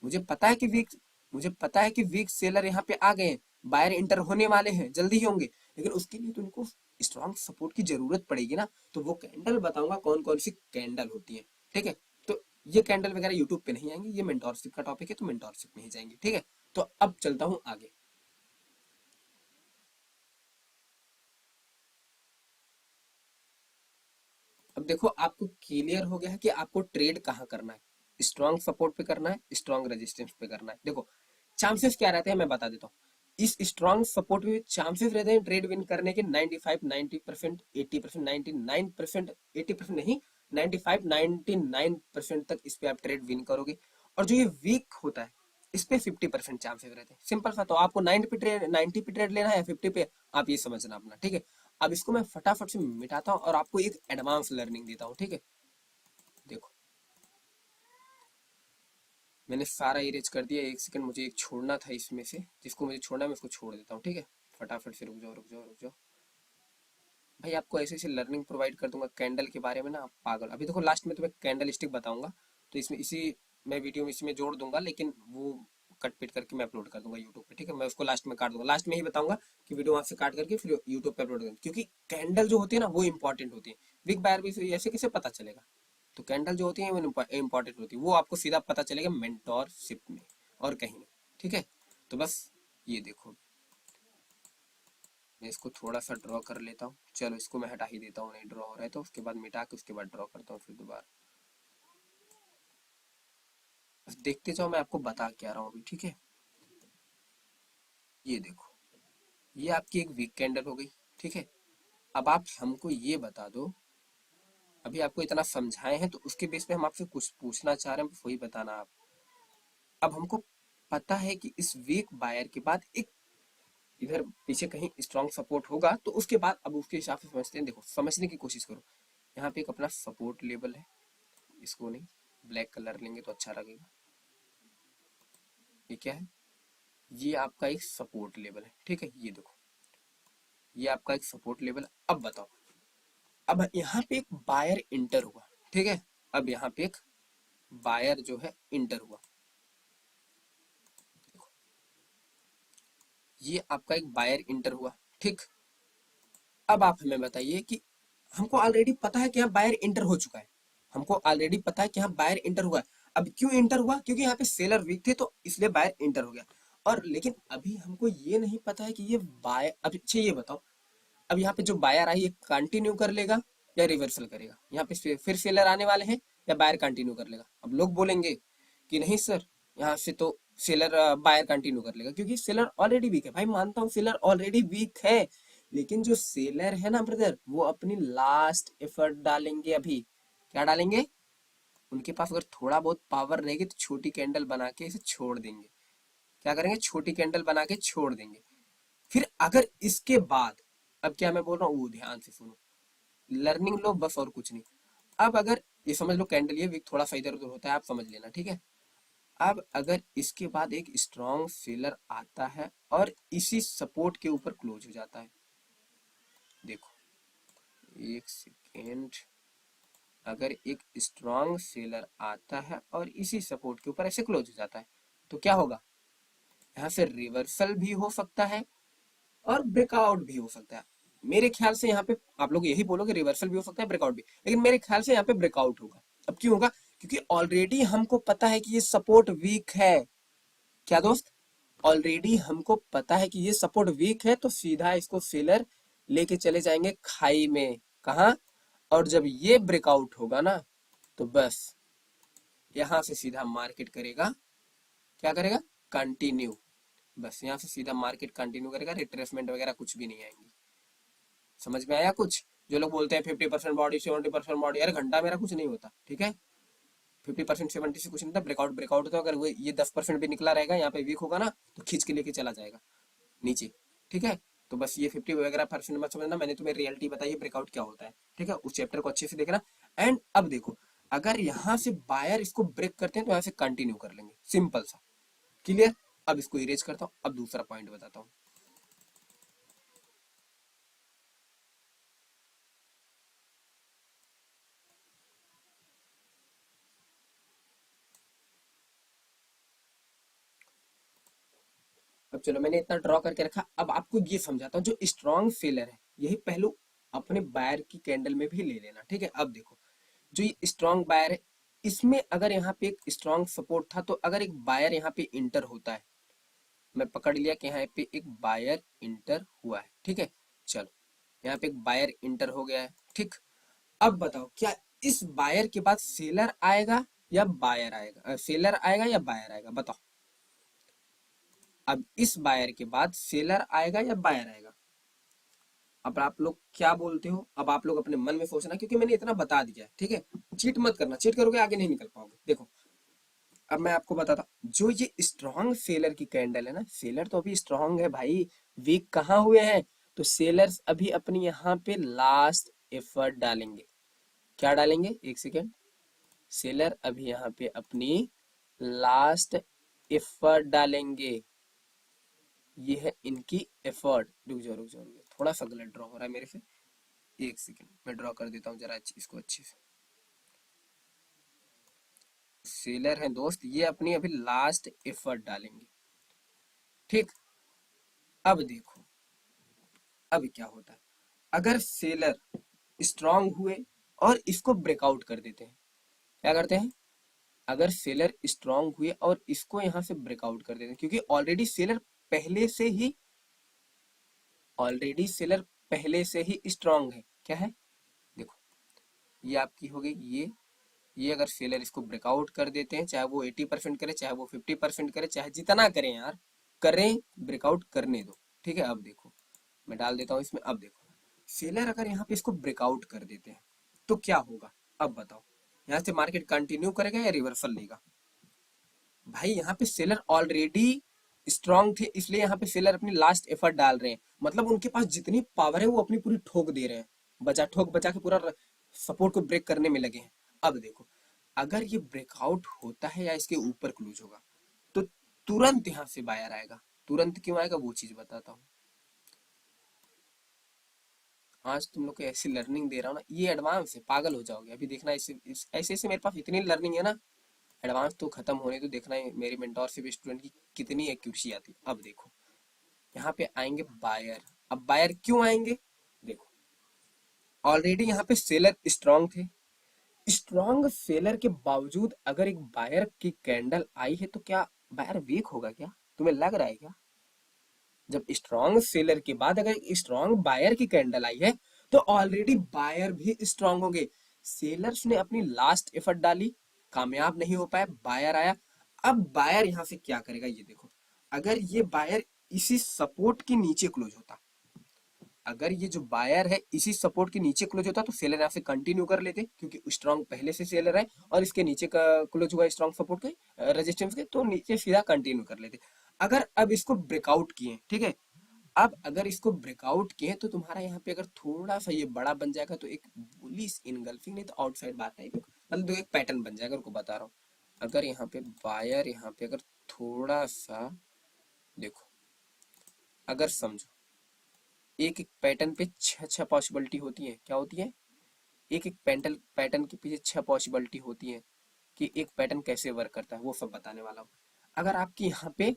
मुझे पता है कि वीक, मुझे पता है कि वीक सेलर यहाँ पे आ गए हैं, बायर इंटर होने वाले हैं, जल्दी ही होंगे, लेकिन उसके लिए तो उनको स्ट्रॉन्ग सपोर्ट की जरूरत पड़ेगी ना। तो वो कैंडल बताऊंगा कौन कौन सी कैंडल होती है, ठीक है। तो ये कैंडल वगैरह यूट्यूब पे नहीं आएंगे, ये मेंटोरशिप का टॉपिक है तो मेंटोरशिप में ही जाएंगे, ठीक है। तो अब चलता हूँ आगे। अब देखो आपको क्लियर हो गया है कि आपको ट्रेड कहाँ करना है, स्ट्रॉन्ग सपोर्ट पे करना है, स्ट्रॉन्ग रेजिस्टेंस पे करना है। देखो चांसेस क्या रहते हैं मैं बता देता हूँ। इस स्ट्रॉन्ग सपोर्ट में चांसेस रहते हैं ट्रेड विन करने के 95, 90%, 80%, 99%, 80% नहीं, 95, 99% तक इस पे आप ट्रेड विन करोगे। और जो ये वीक होता है इस पे 50% चांसेस रहते हैं। सिंपल सा, तो आपको 90 पे ट्रेड लेना है या 50 पे, आप ये समझना अपना, ठीक है। अब इसको मैं फटाफट से मिटाता हूँ और आपको एक एडवांस लर्निंग देता हूँ, ठीक है। देखो मैंने सारा इरेज कर दिया, एक सेकंड मुझे एक छोड़ना था इसमें से, जिसको मुझे छोड़ना है मैं उसको छोड़ देता हूँ, ठीक है। फटाफट से, रुक जाओ रुक जाओ रुक जाओ भाई, आपको ऐसे ऐसे लर्निंग प्रोवाइड कर दूंगा कैंडल के बारे में ना, आप पागल। अभी देखो लास्ट में तुम्हें कैंडल स्टिक बताऊंगा, तो इसमें इसी मैं वीडियो में इसमें जोड़ दूंगा, लेकिन वो कट पिट करके मैं अपलोड कर दूंगा यूट्यूब पे, ठीक है। मैं उसको लास्ट में काट दूंगा, लास्ट में ही बताऊंगा कि वीडियो वहां से काट करके फिर यूट्यूब पे अपलोड करूंगा, क्योंकि कैंडल जो होती है ना वो इंपॉर्टेंट होती है। वीक बायर भी ऐसे कैसे पता चलेगा? तो कैंडल जो होती है वो इंपॉर्टेंट होती है, वो आपको सीधा पता चलेगा मेंटोरशिप में और कहीं नहीं, ठीक है। तो बस ये देखो, मैं इसको थोड़ा सा ड्रॉ कर लेता हूँ। चलो इसको मैं हटा ही देता हूँ, नहीं ड्रॉ हो रहा है तो उसके बाद मिटा के उसके बाद ड्रॉ करता हूँ फिर दोबारा। बस देखते जाओ, मैं आपको बता क्या रहा हूँ अभी, ठीक है। ये देखो, ये आपकी एक वीक कैंडल हो गई, ठीक है। अब आप हमको ये बता दो, अभी आपको इतना समझाए हैं तो उसके बेस पे हम आपसे कुछ पूछना चाह रहे हैं, वही बताना आप। अब हमको पता है कि इस वीक बायर के बाद एक इधर पीछे कहीं स्ट्रॉन्ग सपोर्ट होगा, तो उसके बाद अब उसके हिसाब से समझते हैं। देखो समझने की कोशिश करो, यहाँ पे एक अपना सपोर्ट लेवल है, इसको नहीं ब्लैक कलर लेंगे तो अच्छा लगेगा। ये क्या है? ये आपका एक सपोर्ट लेवल है, ठीक है। ये देखो, ये आपका एक सपोर्ट लेवल है। अब बताओ, अब यहाँ पे एक बायर इंटर हुआ, ठीक है। अब यहाँ पे एक बायर जो है इंटर हुआ, देखो ये आपका एक बायर इंटर हुआ, ठीक। अब आप हमें बताइए कि हमको ऑलरेडी पता है कि यहाँ बायर इंटर हो चुका है, हमको ऑलरेडी पता है कि यहाँ बायर इंटर हुआ है। अब क्यों इंटर हुआ? क्योंकि यहाँ पे सेलर वीक थे तो इसलिए बायर इंटर हो गया। और लेकिन अभी हमको ये नहीं पता है कि ये बायर, अब अच्छा ये बताओ, अब यहाँ पे जो बायर आई ये कंटिन्यू कर लेगा या रिवर्सल करेगा? यहाँ पे फिर सेलर आने वाले हैं या बायर कंटिन्यू कर लेगा? अब लोग बोलेंगे कि नहीं सर, यहाँ से तो सेलर बायर कंटिन्यू कर लेगा, क्योंकि सेलर ऑलरेडी वीक है। भाई मानता हूँ सेलर ऑलरेडी वीक है, लेकिन जो सेलर है ना ब्रदर, वो अपनी लास्ट एफर्ट डालेंगे। अभी क्या डालेंगे? उनके पास अगर थोड़ा बहुत पावर रहेगी तो छोटी कैंडल बना के इसे छोड़ देंगे। क्या करेंगे? छोटी कैंडल बना के छोड़ देंगे। फिर अगर इसके बाद, अब क्या मैं बोल रहा हूँ वो ध्यान से सुनो, लर्निंग लो बस और कुछ नहीं। अब अगर ये समझ लो कैंडल ये वीक थोड़ा सा इधर उधर होता है, आप समझ लेना, ठीक है। अब अगर इसके बाद एक स्ट्रॉन्ग सेलर आता है और इसी सपोर्ट के ऊपर क्लोज हो जाता है, देखो एक सेकेंड, अगर एक स्ट्रॉन्ग सेलर आता है और इसी सपोर्ट के ऊपर ऐसे क्लोज हो जाता है तो क्या होगा? यहाँ से रिवर्सल भी हो सकता है और ब्रेकआउट भी हो सकता है। मेरे ख्याल से यहाँ पे आप लोग यही बोलोगे रिवर्सल भी हो सकता है ब्रेकआउट भी, लेकिन मेरे ख्याल से यहाँ पे ब्रेकआउट होगा। अब क्यों होगा? क्योंकि ऑलरेडी हमको पता है कि ये सपोर्ट वीक है। क्या दोस्त? ऑलरेडी हमको पता है कि ये सपोर्ट वीक है, तो सीधा इसको सेलर लेके चले जाएंगे खाई में। कहा? और जब ये ब्रेकआउट होगा ना, तो बस यहां से सीधा मार्केट करेगा, क्या करेगा? कंटिन्यू। बस यहाँ से सीधा मार्केट कंटिन्यू करेगा, रिट्रेसमेंट वगैरह कुछ भी नहीं आएंगी। समझ में आया कुछ? जो लोग बोलते हैं 50% बॉडी 70% बॉडी, अरे घंटा मेरा कुछ नहीं होता, ठीक है। 50% 70 से कुछ नहीं था। ब्रेकआउट ब्रेकआउट तो अगर वो ये 10% भी निकला रहेगा, यहाँ पे वीक होगा ना, तो खींच के लेके चला जाएगा नीचे, ठीक है। तो बस ये 50 वगैरह परसेंट मत समझना, मैंने तुम्हें रियलिटी बताई है ब्रेकआउट क्या होता है, ठीक है। उस चैप्टर को अच्छे से देखना। एंड अब देखो, अगर यहाँ से बायर इसको ब्रेक करते हैं तो यहाँ से कंटिन्यू कर लेंगे, सिंपल सा, क्लियर। अब इसको इरेज करता हूँ, अब दूसरा पॉइंट बताता हूँ। अब चलो मैंने इतना ड्रॉ करके रखा, अब आपको ये समझाता हूँ। जो स्ट्रॉन्ग सेलर है, यही पहलू अपने बायर की कैंडल में भी ले लेना, ठीक है। अब देखो, जो ये स्ट्रॉन्ग बायर है, इसमें अगर यहाँ पे एक स्ट्रॉन्ग सपोर्ट था, तो अगर एक बायर यहाँ पे इंटर होता है, मैं पकड़ लिया कि यहाँ पे एक बायर इंटर हुआ है, ठीक है। चलो यहाँ पे एक बायर इंटर हो गया है, ठीक। अब बताओ, क्या इस बायर के बाद सेलर आएगा या बायर आएगा? सेलर आएगा या बायर आएगा? बताओ। अब इस बायर के बाद सेलर आएगा या बायर आएगा? अब आप लोग क्या बोलते हो? अब आप लोग अपने मन में सोचना, क्योंकि मैंने इतना बता दिया है, ठीक है। चीट मत करना, चीट करोगे आगे नहीं निकल पाओगे। देखो अब मैं आपको बताता हूँ, जो ये स्ट्रॉन्ग सेलर की कैंडल है ना, सेलर तो अभी स्ट्रॉन्ग है भाई, वीक कहाँ हुए हैं। तो सेलर्स अभी अपनी यहाँ पे लास्ट एफर्ट डालेंगे। क्या डालेंगे? एक सेकेंड। सेलर अभी यहाँ पे अपनी लास्ट एफर्ट डालेंगे। ये है इनकी एफर्ट। रुक जाओ रुक जाओ रुक जाओ, थोड़ा सा गलत ड्रॉ हो रहा है मेरे से, एक सेकेंड मैं ड्रॉ कर देता हूँ जरा इसको अच्छे से। सेलर है दोस्त, ये अपनी अभी लास्ट एफर्ट डालेंगे। ठीक, अब देखो, अब क्या होता है। अगर सेलर स्ट्रांग हुए और इसको ब्रेकआउट कर देते हैं, क्या करते हैं, अगर सेलर स्ट्रांग हुए और इसको यहां से ब्रेकआउट कर देते हैं, क्योंकि पहले से ही ऑलरेडी सेलर पहले से ही स्ट्रांग है, क्या है, देखो, ये आपकी हो गई ये अगर सेलर इसको ब्रेकआउट कर देते हैं, चाहे वो 80% करे, चाहे वो 50% करे, चाहे जितना करें यार, करें, ब्रेकआउट करने दो। ठीक है, अब देखो, मैं डाल देता हूं इसमें। अब देखो, सेलर अगर यहाँ पे इसको ब्रेकआउट कर देते हैं तो क्या होगा, अब बताओ, यहाँ से मार्केट कंटिन्यू करेगा या रिवर्सल लेगा। भाई यहाँ पे सेलर ऑलरेडी स्ट्रांग थे, इसलिए यहाँ पे सेलर अपनी लास्ट एफर्ट डाल रहे हैं, मतलब उनके पास जितनी पावर है वो अपनी पूरी ठोक दे रहे हैं, ठोक बचा के पूरा सपोर्ट को ब्रेक करने में लगे हैं। अब देखो, अगर ये ब्रेकआउट होता है या इसके ऊपर क्लोज होगा तो तुरंत यहाँ से बायर आएगा। तुरंत क्यों आएगा वो चीज बताता हूँ। आज तुम लोग को ऐसी लर्निंग दे रहा हूँ ना, ये एडवांस है, पागल हो जाओगे। अभी देखना ऐसे ऐसे मेरे पास इतनी लर्निंग है ना, एडवांस तो खत्म होने तो देखना है मेरी मेंटोरशिप स्टूडेंट की कितनी एक्यूरेसी आती है। अब देखो, यहाँ पे आएंगे बायर। अब बायर क्यों आएंगे, देखो, ऑलरेडी यहाँ पे सेलर स्ट्रांग थे, स्ट्रांग सेलर के बावजूद अगर एक बायर की कैंडल आई है तो क्या बायर वीक होगा, क्या तुम्हें लग रहा है क्या। जब स्ट्रांग सेलर के बाद अगर स्ट्रांग बायर की कैंडल आई है तो ऑलरेडी बायर भी स्ट्रांग हो गए। सेलर्स ने अपनी लास्ट एफर्ट डाली, कामयाब नहीं हो पाए, बायर आया। अब बायर यहां से क्या करेगा, ये देखो, अगर ये बायर इसी सपोर्ट के नीचे क्लोज होता, अगर ये जो बायर है इसी सपोर्ट के नीचे क्लोज होता तो सेलर यहाँ से कंटिन्यू कर लेते, क्योंकि स्ट्रांग पहले से सेलर है और इसके नीचे का क्लोज हुआ स्ट्रांग सपोर्ट के रेजिस्टेंस के, तो नीचे सीधा कंटिन्यू कर लेते। अगर अब इसको ब्रेकआउट किए, ठीक है, अब अगर इसको ब्रेकआउट किए तो तुम्हारा यहाँ पे अगर थोड़ा सा ये बड़ा बन जाएगा तो एक बुलिश इनगल्फिंग, नहीं तो आउटसाइड बार टाइप, मतलब एक पैटर्न बन जाएगा, उनको बता रहा हूँ। अगर यहाँ पे बायर यहाँ पे अगर थोड़ा सा देखो, अगर समझो एक एक पैटर्न पे छह छह पॉसिबिलिटी होती है, क्या होती है, एक एक पैटर्न के पीछे छह पॉसिबिलिटी होती है कि एक पैटर्न कैसे वर्क करता है, वो सब बताने वाला हूँ। अगर आपकी यहाँ पे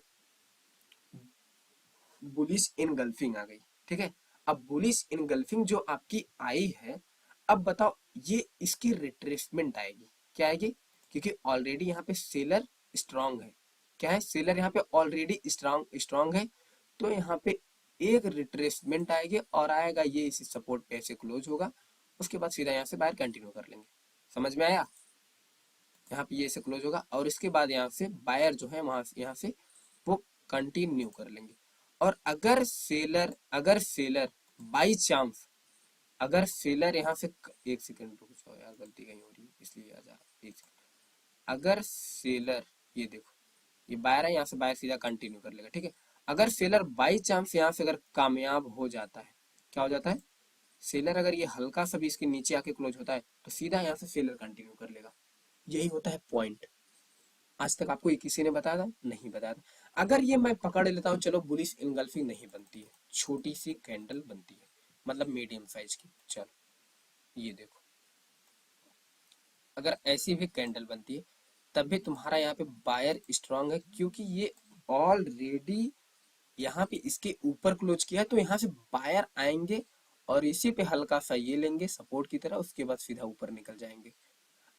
बुलिश इनगल्फिंग आ गई, ठीक है, अब बुलिश इनगल्फिंग जो आपकी आई है, अब बताओ ये इसकी रिट्रेसमेंट आएगी, क्या आएगी, क्योंकि ऑलरेडी यहाँ पे सेलर स्ट्रांग है, क्या है, सेलर यहाँ पे ऑलरेडी स्ट्रांग स्ट्रांग है, तो यहाँ पे एक रिट्रेसमेंट आएगी और आएगा ये इसी सपोर्ट पे ऐसे क्लोज होगा, उसके बाद सीधा यहाँ से बाहर कंटिन्यू कर लेंगे। समझ में आया, यहाँ पे ये ऐसे क्लोज होगा और इसके बाद यहाँ से बायर जो है वहां यहाँ से वो कंटिन्यू कर लेंगे। और अगर सेलर बाई चांस, अगर सेलर यहाँ से, एक सेकंड रुक जाओ यार, गलती कहीं हो रही है इसलिए आ जा, एक सेकंड, अगर सेलर, ये देखो, ये बायर है, यहाँ से बायर सीधा कंटिन्यू कर लेगा, ठीक है। अगर सेलर बाई चांस यहाँ से अगर कामयाब हो जाता है, क्या हो जाता है, सेलर अगर ये हल्का सा भी इसके नीचे आके क्लोज होता है तो सीधा यहाँ से सेलर कंटिन्यू कर लेगा। यही होता है पॉइंट। आज तक आपको ये किसी ने बताया था, नहीं बताया था। अगर ये मैं पकड़ लेता हूँ, चलो बुलिश इनगल्फिंग नहीं बनती है, छोटी सी कैंडल बनती है, मतलब मीडियम साइज की, चलो ये देखो, अगर ऐसी भी कैंडल बनती है तब भी तुम्हारा यहाँ पे बायर स्ट्रांग है, क्योंकि ये ऑलरेडी यहाँ पे इसके ऊपर क्लोज किया है, तो यहाँ से बायर आएंगे और इसी पे हल्का सा ये लेंगे सपोर्ट की तरह, उसके बाद सीधा ऊपर निकल जाएंगे।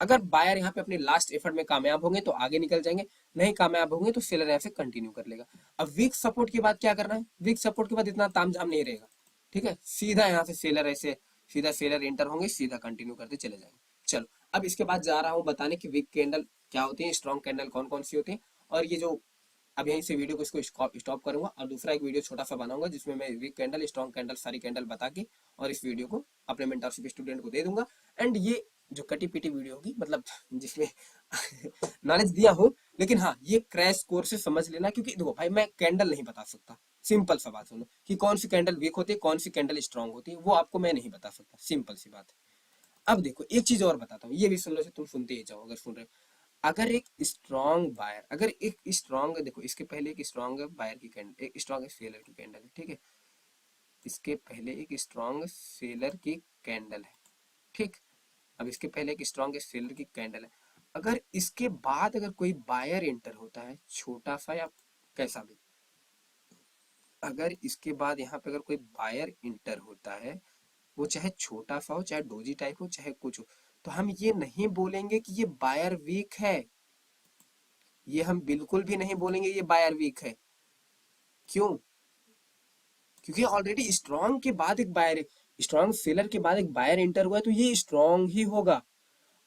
अगर बायर यहाँ पे अपने लास्ट एफर्ट में कामयाब होंगे तो आगे निकल जाएंगे, नहीं कामयाब होंगे तो सेलर यहाँ से कंटिन्यू कर लेगा। अब वीक सपोर्ट के बाद क्या करना है, वीक सपोर्ट के बाद इतना तामझाम नहीं रहेगा, ठीक है, सीधा यहाँ से सेलर ऐसे सीधा सेलर एंटर होंगे, सीधा कंटिन्यू करते चले जाएंगे। चलो, अब इसके बाद जा रहा हूँ बताने की वीक कैंडल क्या होती है, स्ट्रॉन्ग कैंडल कौन कौन सी होती है, और ये जो अब यहीं से वीडियो को इसको स्टॉप करूंगा और दूसरा एक वीडियो छोटा सा बनाऊंगा जिसमें मैं वीक कैंडल स्ट्रॉन्ग कैंडल सारी कैंडल बता के और इस वीडियो को अपने मेंटरशिप स्टूडेंट को दे दूंगा। एंड ये जो कटी पिटी वीडियो होगी, मतलब जिसमें नॉलेज दिया हो, लेकिन हाँ ये क्रैश कोर्स से समझ लेना, क्योंकि देखो भाई मैं कैंडल नहीं बता सकता, सिंपल सा बात सुनो, कि कौन सी कैंडल वीक होती है कौन सी कैंडल स्ट्रांग होती है वो आपको मैं नहीं बता सकता, सिंपल सी बात है। अब देखो एक चीज और बताता हूँ, ये भी सुन लो, तुम सुनते ही जाओ अगर सुन रहे हो। अगर एक स्ट्रॉन्ग बायर, अगर एक स्ट्रॉन्ग, देखो इसके पहले एक स्ट्रॉन्ग बायर की कैंडल, एक स्ट्रॉन्ग सेलर की कैंडल है, ठीक है, इसके पहले एक स्ट्रॉन्ग सेलर की कैंडल है, ठीक, अब इसके पहले एक स्ट्रॉन्ग सेलर की कैंडल है। अगर इसके बाद अगर कोई बायर एंटर होता है, छोटा सा या कैसा भी, अगर इसके बाद यहाँ पे अगर कोई बायर इंटर होता है, वो चाहे छोटा सा हो, चाहे डोजी टाइप हो, चाहे कुछ हो, तो हम ये नहीं बोलेंगे कि ये बायर वीक है। ये हम बिल्कुल भी नहीं बोलेंगे ये बायर वीक है। क्यों? क्योंकि ऑलरेडी स्ट्रॉन्ग के बाद एक बायर, स्ट्रॉन्ग सेलर के बाद एक बायर इंटर हुआ है, तो ये स्ट्रॉन्ग ही होगा।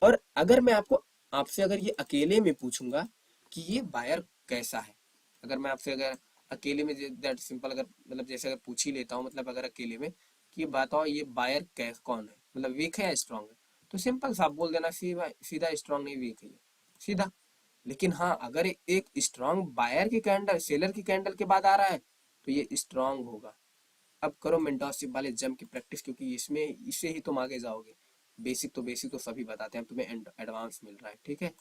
और अगर मैं आपको, आपसे अगर ये अकेले में पूछूंगा कि ये बायर कैसा है, अगर मैं आपसे अगर अकेले में, दैट सिंपल, अगर मतलब जैसे अगर पूछ ही लेता हूँ, मतलब अगर अकेले में कि बताओ ये बायर कैस कौन है, मतलब वीक है या स्ट्रांग है, तो सिंपल सा आप बोल देना सीधा सीधा, स्ट्रांग नहीं वीक है ये, सीधा। लेकिन हाँ, अगर एक स्ट्रांग बायर की कैंडल सेलर की कैंडल के बाद आ रहा है, तो ये स्ट्रांग होगा। अब करो मेंटरशिप वाले जम की प्रैक्टिस, क्योंकि इसमें इससे ही तुम आगे जाओगे। बेसिक तो सभी बताते हैं, तुम्हें एडवांस मिल रहा है, ठीक है।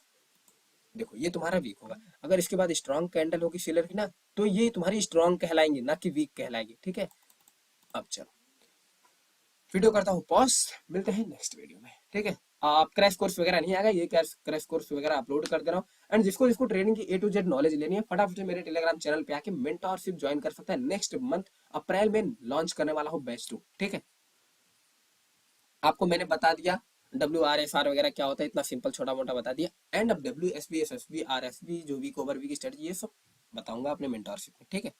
देखो ये तुम्हारा वीक होगा, अगर इसके बाद स्ट्रॉन्ग कैंडल होगी सेलर की ना, तो ये तुम्हारी स्ट्रॉन्ग कहलाएंगे, ना कि वीक कहलाएंगे, ठीक है। अब चलो वीडियो करता हूँ पॉज, मिलते हैं नेक्स्ट वीडियो में, ठीक है। आप क्रैश कोर्स वगैरह नहीं आएगा, ये क्रैश कोर्स वगैरह अपलोड कर दे रहा हूँ। एंड जिसको जिसको ट्रेडिंग की A to Z नॉलेज लेनी है, फटाफट से मेरे टेलीग्राम चैनल पे आके मेंटरशिप ज्वाइन कर सकता है। नेक्स्ट मंथ अप्रैल में लॉन्च करने वाला हूँ बैच 2, ठीक है। आपको मैंने बता दिया WRSR वगैरह क्या होता है, इतना सिंपल छोटा मोटा बता दिया। एंड अब WSB SSB RSB जो वीक ओवर वीक स्ट्रेटजी, ये सब बताऊंगा अपने मेंटरशिप में, ठीक है।